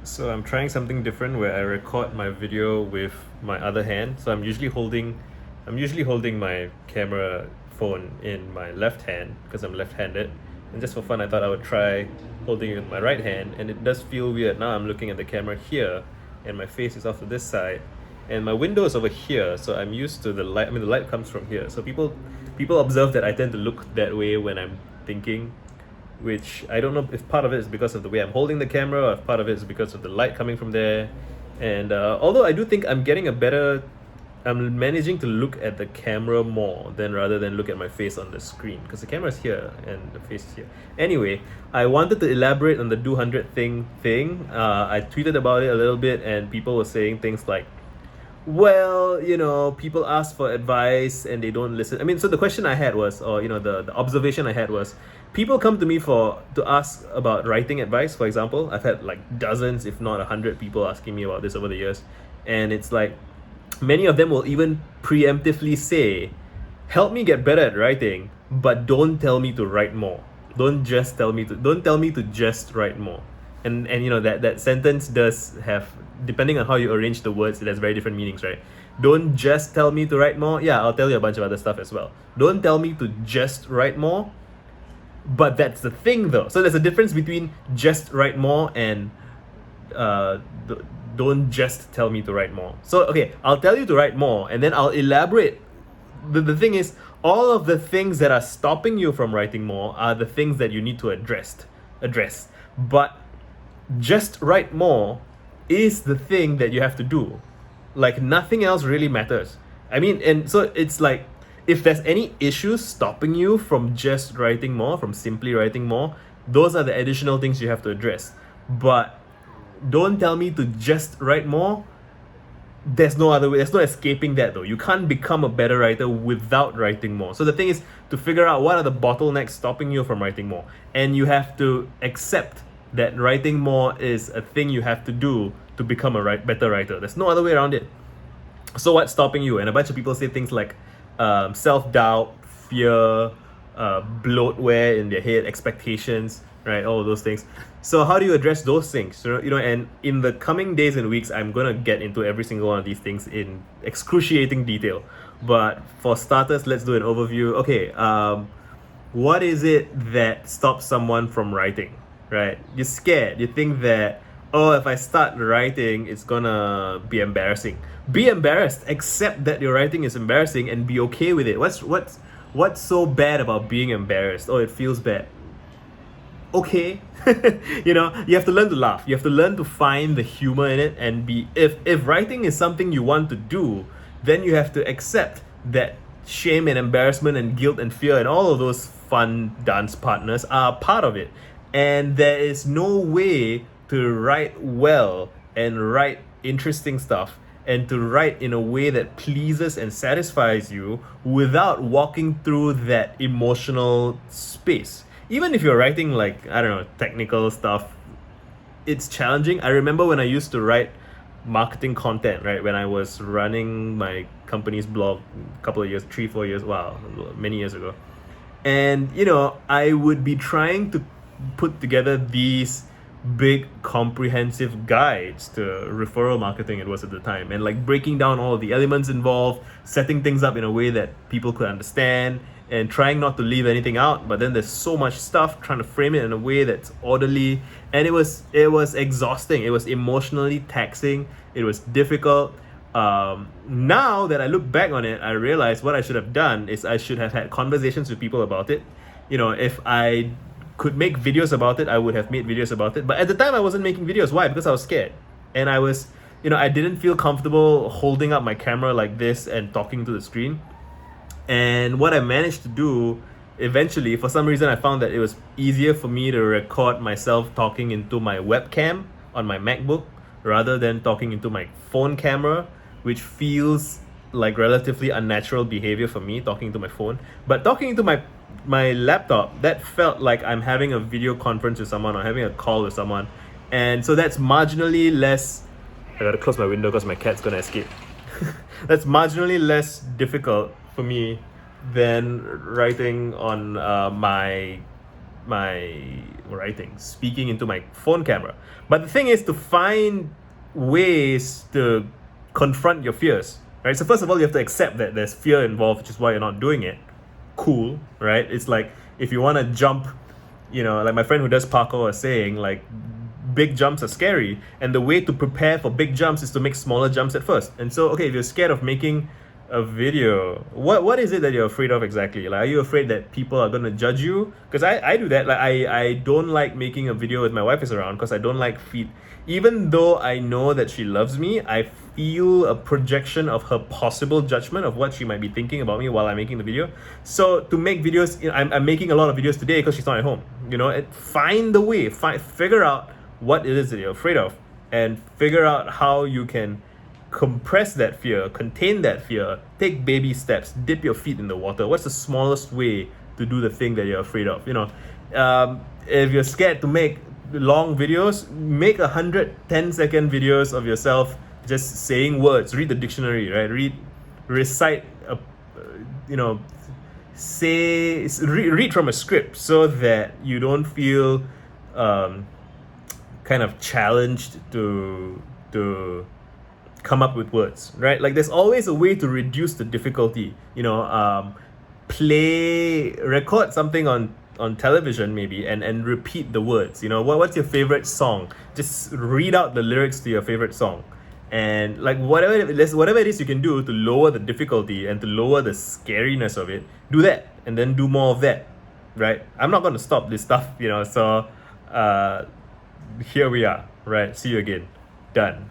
So I'm trying something different where I record my video with my other hand. So I'm usually holding my camera phone in my left hand because I'm left-handed. And just for fun, I thought I would try holding it with my right hand, and it does feel weird. Now I'm looking at the camera here, and my face is off to this side, and my window is over here. So I'm used to the light. I mean, the light comes from here. So people observe that I tend to look that way when I'm thinking, which I don't know if part of it is because of the way I'm holding the camera, or if part of it is because of the light coming from there. And although I do think I'm managing to look at the camera more than rather than look at my face on the screen, because the camera is here and the face is here. Anyway, I wanted to elaborate on the do 100 thing. I tweeted about it a little bit, and people were saying things like, well, people ask for advice and they don't listen. I mean, so the question I had was, or the observation I had was, people come to me to ask about writing advice. For example, I've had like dozens, if not 100 people asking me about this over the years, and it's like many of them will even preemptively say, help me get better at writing, but don't tell me to write more. Don't tell me to just write more. And that sentence does have, depending on how you arrange the words, it has very different meanings, right? Don't just tell me to write more. Yeah, I'll tell you a bunch of other stuff as well. Don't tell me to just write more. But that's the thing though. So there's a difference between just write more and uh, don't just tell me to write more. So, okay, I'll tell you to write more and then I'll elaborate. The thing is, all of the things that are stopping you from writing more are the things that you need to address. But just write more is the thing that you have to do. Like, nothing else really matters. I mean, and so it's like, if there's any issues stopping you from just writing more, from simply writing more, those are the additional things you have to address. But don't tell me to just write more. There's no other way. There's no escaping that though. You can't become a better writer without writing more. So the thing is to figure out what are the bottlenecks stopping you from writing more. And you have to accept that writing more is a thing you have to do to become a better writer. There's no other way around it. So what's stopping you? And a bunch of people say things like self-doubt, fear, bloatware in their head, expectations, right? All of those things. So how do you address those things? And in the coming days and weeks, I'm gonna get into every single one of these things in excruciating detail. But for starters, let's do an overview. Okay, what is it that stops someone from writing, right? You're scared. You think that, oh, if I start writing, it's gonna be embarrassing. Be embarrassed. Accept that your writing is embarrassing and be okay with it. What's so bad about being embarrassed? Oh, it feels bad. Okay. You have to learn to laugh. You have to learn to find the humor in it and be, if writing is something you want to do, then you have to accept that shame and embarrassment and guilt and fear and all of those fun dance partners are part of it. And there is no way to write well and write interesting stuff and to write in a way that pleases and satisfies you without walking through that emotional space. Even if you're writing, like, I don't know, technical stuff, it's challenging. I remember when I used to write marketing content, right? When I was running my company's blog a couple of years, 3-4 years, wow, many years ago. And, I would be trying to put together these big comprehensive guides to referral marketing, it was at the time, and like breaking down all of the elements involved, setting things up in a way that people could understand, and trying not to leave anything out. But then there's so much stuff, trying to frame it in a way that's orderly, and it was exhausting. It was emotionally taxing. It was difficult. Now that I look back on it, I realize what I should have done is I should have had conversations with people about it. If I could make videos about it, I would have made videos about it. But at the time, I wasn't making videos. Why? Because I was scared. And I was, I didn't feel comfortable holding up my camera like this and talking to the screen. And what I managed to do eventually, for some reason, I found that it was easier for me to record myself talking into my webcam on my MacBook rather than talking into my phone camera, which feels like relatively unnatural behavior for me, talking to my phone. But talking into my laptop, that felt like I'm having a video conference with someone or having a call with someone. And so that's marginally less, I gotta close my window because my cat's gonna escape. That's marginally less difficult for me than writing on my speaking into my phone camera. But the thing is to find ways to confront your fears, right? So first of all, you have to accept that there's fear involved, which is why you're not doing it. Cool, right? It's like if you want to jump, like my friend who does parkour was saying, like big jumps are scary, and the way to prepare for big jumps is to make smaller jumps at first. And so, okay, if you're scared of making a video, what is it that you're afraid of exactly? Like, are you afraid that people are going to judge you? Because I do that. Like, I don't like making a video with my wife is around, because I don't like even though I know that she loves me, I feel a projection of her possible judgment of what she might be thinking about me while I'm making the video. So to make videos, I'm making a lot of videos today because she's not at home. Find the way, figure out what it is that you're afraid of, and figure out how you can compress that fear, contain that fear, take baby steps, dip your feet in the water. What's the smallest way to do the thing that you're afraid of? If you're scared to make long videos, make 110-second videos of yourself just saying words. Read the dictionary, right? Recite read from a script, so that you don't feel kind of challenged to come up with words, right? Like, there's always a way to reduce the difficulty. Record something on television maybe, and repeat the words. What's your favorite song? Just read out the lyrics to your favorite song, and like whatever it is you can do to lower the difficulty and to lower the scariness of it, do that, and then do more of that, right? I'm not going to stop this stuff, so here we are, right? See you again. Done.